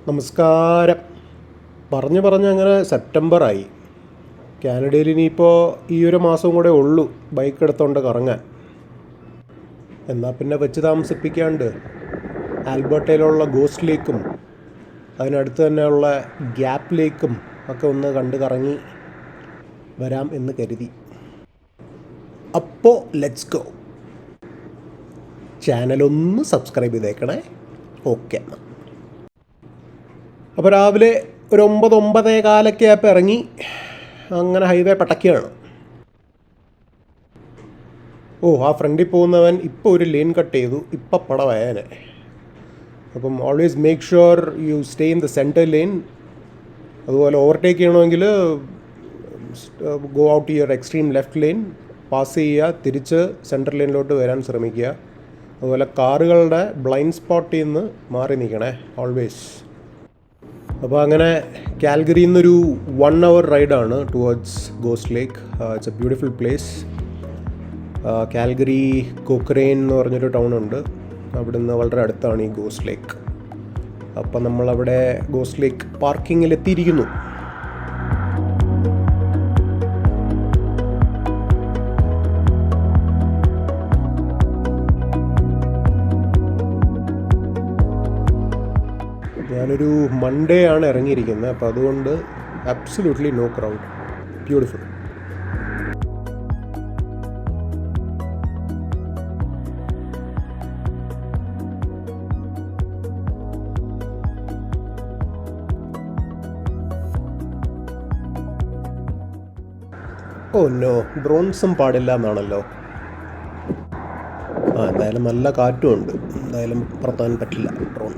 നമസ്കാരം. പറഞ്ഞ് അങ്ങനെ സെപ്റ്റംബറായി. കാനഡയിൽ ഇനിയിപ്പോൾ ഈ ഒരു മാസം കൂടെ ഉള്ളൂ ബൈക്ക് എടുത്തുകൊണ്ട് കറങ്ങാൻ. എന്നാൽ പിന്നെ വെച്ച് താമസിപ്പിക്കാണ്ട് ആൽബർട്ടയിലുള്ള ഗോസ്റ്റ് ലേക്കും അതിനടുത്ത് തന്നെയുള്ള ഗ്യാപ്പ് ലേക്കും ഒക്കെ ഒന്ന് കണ്ട് കറങ്ങി വരാം എന്ന് കരുതി. അപ്പോൾ ലെറ്റ്സ് ഗോ. ചാനലൊന്ന് സബ്സ്ക്രൈബ് ചെയ്തേക്കണേ. ഓക്കെ. അപ്പോൾ രാവിലെ ഒരു 9-9:15 ആയപ്പോൾ ഇറങ്ങി അങ്ങനെ ഹൈവേ പട്ടക്കുകയാണ്. ആ ഫ്രണ്ടിൽ പോകുന്നവൻ ഇപ്പോൾ ഒരു ലെയിൻ കട്ട് ചെയ്തു. ഇപ്പം പടവയനെ. അപ്പം always make sure you stay in the centre lane. അതുപോലെ ഓവർടേക്ക് ചെയ്യണമെങ്കിൽ go out your extreme left lane, pass ചെയ്യുക, തിരിച്ച് സെൻറ്റർ ലൈനിലോട്ട് വരാൻ ശ്രമിക്കുക. അതുപോലെ കാറുകളുടെ ബ്ലൈൻഡ് സ്പോട്ടിൽ നിന്ന് മാറി നിൽക്കണേ ഓൾവേസ്. അപ്പോൾ അങ്ങനെ കാൽഗറിയിൽ നിന്നൊരു 1 hour റൈഡാണ് towards ghost lake. It's a beautiful place. Calgary Cochrane എന്ന് പറഞ്ഞൊരു ടൗണുണ്ട്. അവിടെ നിന്ന് വളരെ അടുത്താണ് ഈ ഗോസ്റ്റ് ലേക്ക്. അപ്പം നമ്മളവിടെ ഗോസ്റ്റ് ലേക്ക് പാർക്കിങ്ങിൽ എത്തിയിരിക്കുന്നു. ഞാനൊരു മൺഡേ ആണ് ഇറങ്ങിയിരിക്കുന്നത്. അപ്പോൾ അതുകൊണ്ട് absolutely no crowd. Beautiful. No, ഡ്രോൺസും പാടില്ല എന്നാണല്ലോ. എന്തായാലും നല്ല കാറ്റും ഉണ്ട്. എന്തായാലും പറത്താൻ പറ്റില്ല ഡ്രോൺ.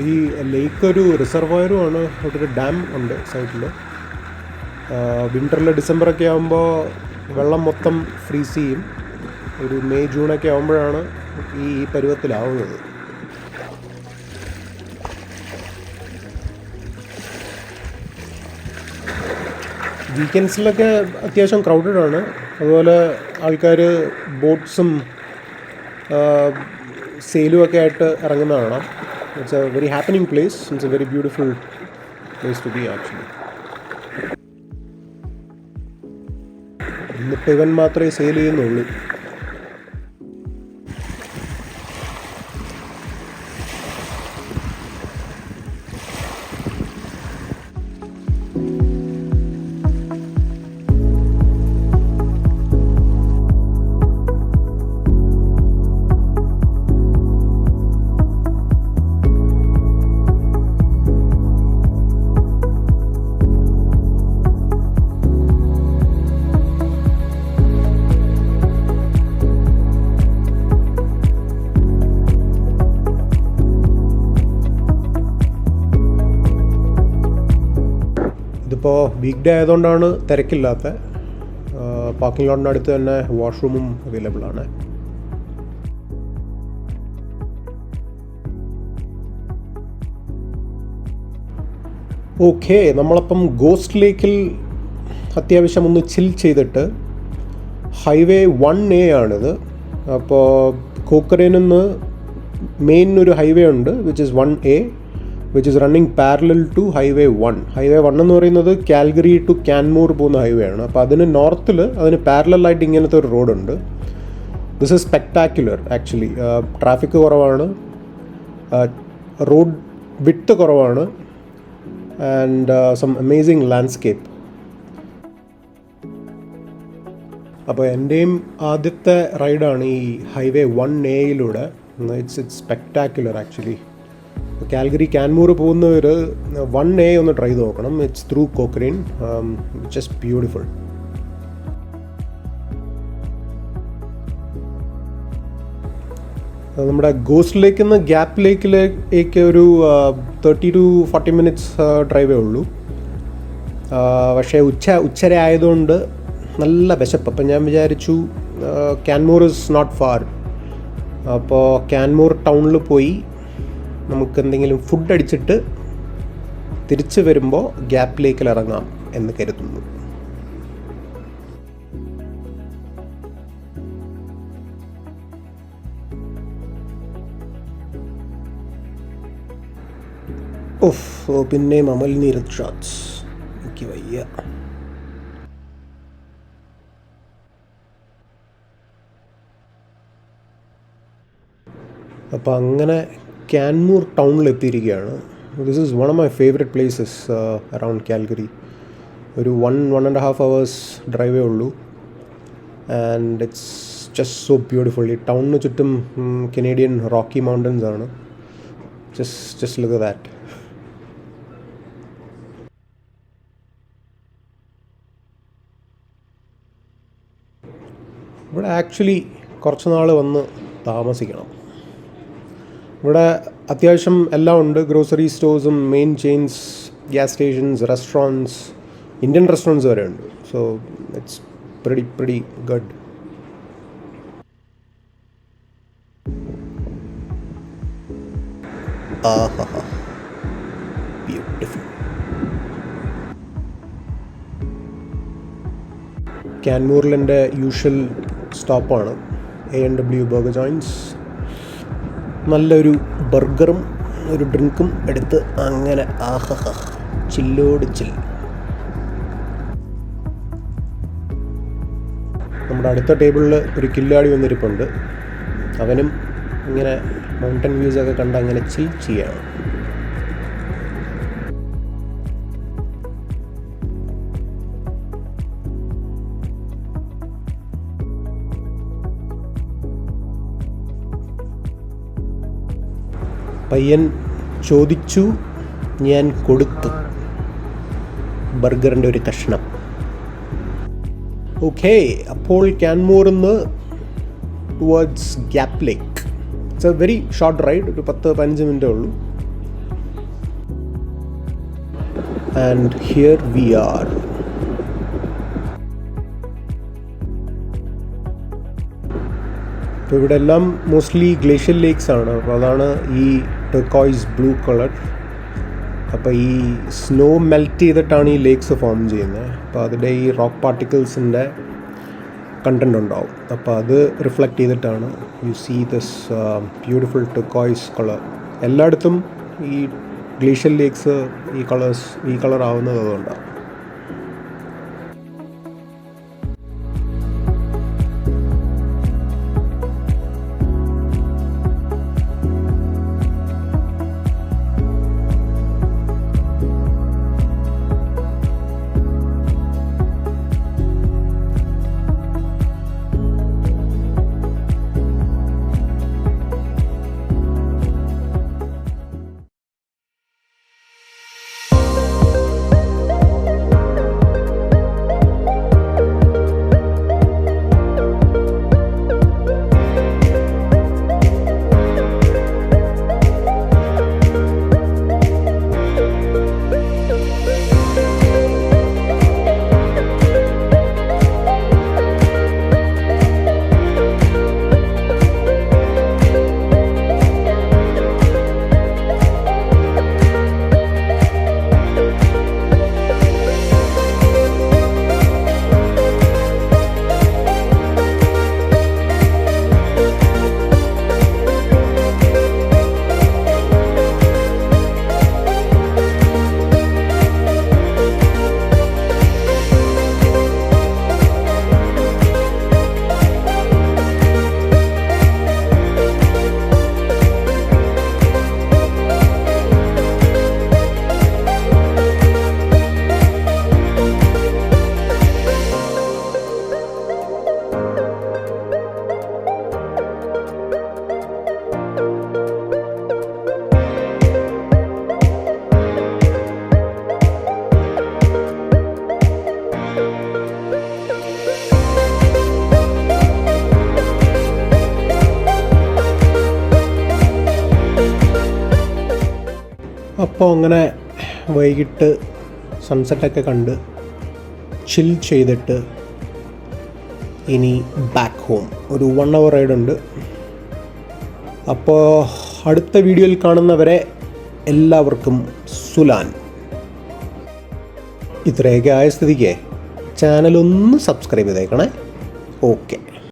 ഈ ലേക്ക് ഒരു റിസർവോയറുമാണ്. അവിടെ ഒരു ഡാം ഉണ്ട് സൈഡിൽ. വിൻ്ററിൽ ഡിസംബറൊക്കെ ആകുമ്പോൾ വെള്ളം മൊത്തം ഫ്രീസ് ചെയ്യും. ഒരു മെയ് ജൂണൊക്കെ ആകുമ്പോഴാണ് ഈ പരുവത്തിലാവുന്നത്. വീക്കെൻഡ്സിലൊക്കെ അത്യാവശ്യം ക്രൗഡഡാണ്. അതുപോലെ ആൾക്കാർ ബോട്ട്സും സെയിലും ഒക്കെ ആയിട്ട് ഇറങ്ങുന്ന കാണാം. It's a very happening place. It's a very beautiful place to be actually. ഇന്നിപ്പോൾ ഇവൻ മാത്രമേ സെയിൽ ചെയ്യുന്നുള്ളൂ. ഇപ്പോൾ വീക്ക് ഡേ ആയതുകൊണ്ടാണ് തിരക്കില്ലാത്ത. പാർക്കിംഗ് ലോട്ടിൻ്റെ അടുത്ത് തന്നെ വാഷ്റൂമും അവൈലബിൾ ആണ്. ഓക്കെ, നമ്മളപ്പം ഗോസ്റ്റ് ലേക്കിൽ അത്യാവശ്യം ഒന്ന് ചിൽ ചെയ്തിട്ട് ഹൈവേ 1A ആണിത്. അപ്പോൾ കോക്കറേനിൽ നിന്ന് മെയിൻ ഒരു ഹൈവേ ഉണ്ട് which is 1A, which is running parallel to Highway 1. Highway 1 എന്ന് പറയുന്നത് കാൽഗറി ടു ക്യാൻമൂർ പോകുന്ന ഹൈവേ ആണ്. അപ്പോൾ അതിന് നോർത്തിൽ അതിന് പാരലലായിട്ട് ഇങ്ങനത്തെ ഒരു റോഡുണ്ട്. This is spectacular actually. Traffic കുറവാണ്, റോഡ് വിഡ്ത്ത് കുറവാണ്, ആൻഡ് സം അമേസിങ് ലാൻഡ്സ്കേപ്പ്. അപ്പോൾ എൻ്റെയും ആദ്യത്തെ റൈഡാണ് ഈ highway 1A. It's spectacular actually. Calgary Canmore പോകുന്നവർ 1A ഒന്ന് ട്രൈ ചെയ്ത് നോക്കണം. It's through Cochrane. Just beautiful. നമ്മുടെ ഗോസ്റ്റ് ലേക്കിൽ നിന്ന് ഗ്യാപ്പ് ലേക്കിലേക്ക് ഒരു 30 to 40 minutes ഡ്രൈവേ ഉള്ളൂ. പക്ഷേ ഉച്ചര ആയതുകൊണ്ട് നല്ല വിശപ്പ്. അപ്പം ഞാൻ വിചാരിച്ചു ക്യാൻമൂർ ഇസ് നോട്ട് ഫാർ. അപ്പോൾ ക്യാൻമൂർ ടൗണിൽ പോയി നമുക്ക് എന്തെങ്കിലും ഫുഡ് അടിച്ചിട്ട് തിരിച്ച് വരുമ്പോൾ ഗ്യാപ്പ് ലേക്കിൽ ഇറങ്ങാം എന്ന് കരുതുന്നു. പിന്നെയും അമൽ നീരജ് ഷോട്ട്സ്. എനിക്ക് വയ്യ. അപ്പോൾ അങ്ങനെ കാൻമൂർ ടൗണിലെത്തിയിരിക്കുകയാണ്. This is one of my favourite places around Calgary. ഒരു 1.5 hours ഡ്രൈവേ ഉള്ളൂ. And it's just so beautiful. ഈ ടൗണിന് ചുറ്റും കനേഡിയൻ റോക്കി മൗണ്ടൻസ് ആണ്. Just look at that. ഇവിടെ ആക്ച്വലി കുറച്ച് നാൾ വന്ന് താമസിക്കണം. ഇവിടെ അത്യാവശ്യം എല്ലാം ഉണ്ട്. ഗ്രോസറി സ്റ്റോഴ്സും main chains, gas stations, restaurants, Indian restaurants വരെ ഉണ്ട്. So it's pretty good. Beautiful. കാൻമൂറിലെൻ്റെ യൂഷ്വൽ സ്റ്റോപ്പാണ് A&W ബർഗർ ജോയിൻറ്റ്സ്. നല്ലൊരു ബർഗറും ഒരു ഡ്രിങ്കും എടുത്ത് അങ്ങനെ ചില്ലോട് ചിൽ. നമ്മുടെ അടുത്ത ടേബിളിൽ ഒരു കില്ലാടി വന്നിരിപ്പുണ്ട്. അവനും ഇങ്ങനെ മൗണ്ടൻ വ്യൂസൊക്കെ കണ്ട് അങ്ങനെ ചിൽ ചെയ്യാണ്. പയ്യൻ ചോദിച്ചു, ഞാൻ കൊടുത്തു ബർഗറിൻ്റെ ഒരു കഷ്ണം. ഓക്കെ, അപ്പോൾ കാൻമൂറിൽ നിന്ന് ടുവേർഡ്സ് ഗ്യാപ്പ് ലേക്ക്. It's a very short ride. ഒരു 10-15 മിനിറ്റേ ഉള്ളൂ. And here we are. അപ്പോൾ ഇവിടെ എല്ലാം മോസ്റ്റ്ലി ഗ്ലേഷ്യൽ ലേക്സ് ആണ്. അപ്പോൾ അതാണ് ഈ ടർക്കോയ്സ് ബ്ലൂ കളർ. അപ്പോൾ ഈ സ്നോ മെൽറ്റ് ചെയ്തിട്ടാണ് ഈ ലേക്സ് ഫോം ചെയ്യുന്നത്. അപ്പോൾ അതിൻ്റെ ഈ റോക്ക് പാർട്ടിക്കിൾസിൻ്റെ കണ്ടൻറ് ഉണ്ടാവും. അപ്പോൾ അത് റിഫ്ലക്റ്റ് ചെയ്തിട്ടാണ് you see this beautiful turquoise colour. എല്ലായിടത്തും ഈ ഗ്ലേഷ്യൽ ലേക്സ് ഈ കളർ ആവുന്നത് അതുകൊണ്ടാണ്. അപ്പോൾ അങ്ങനെ വൈകിട്ട് സൺസെറ്റൊക്കെ കണ്ട് ചിൽ ചെയ്തിട്ട് ഇനി ബാക്ക് ഹോം. ഒരു 1 hour റൈഡുണ്ട്. അപ്പോൾ അടുത്ത വീഡിയോയിൽ കാണുന്നവരെ എല്ലാവർക്കും സുലാൻ. ഇത്രയൊക്കെ ആയ സ്ഥിതിക്ക് ചാനലൊന്ന് സബ്സ്ക്രൈബ് ചെയ്തേക്കണേ. ഓക്കെ.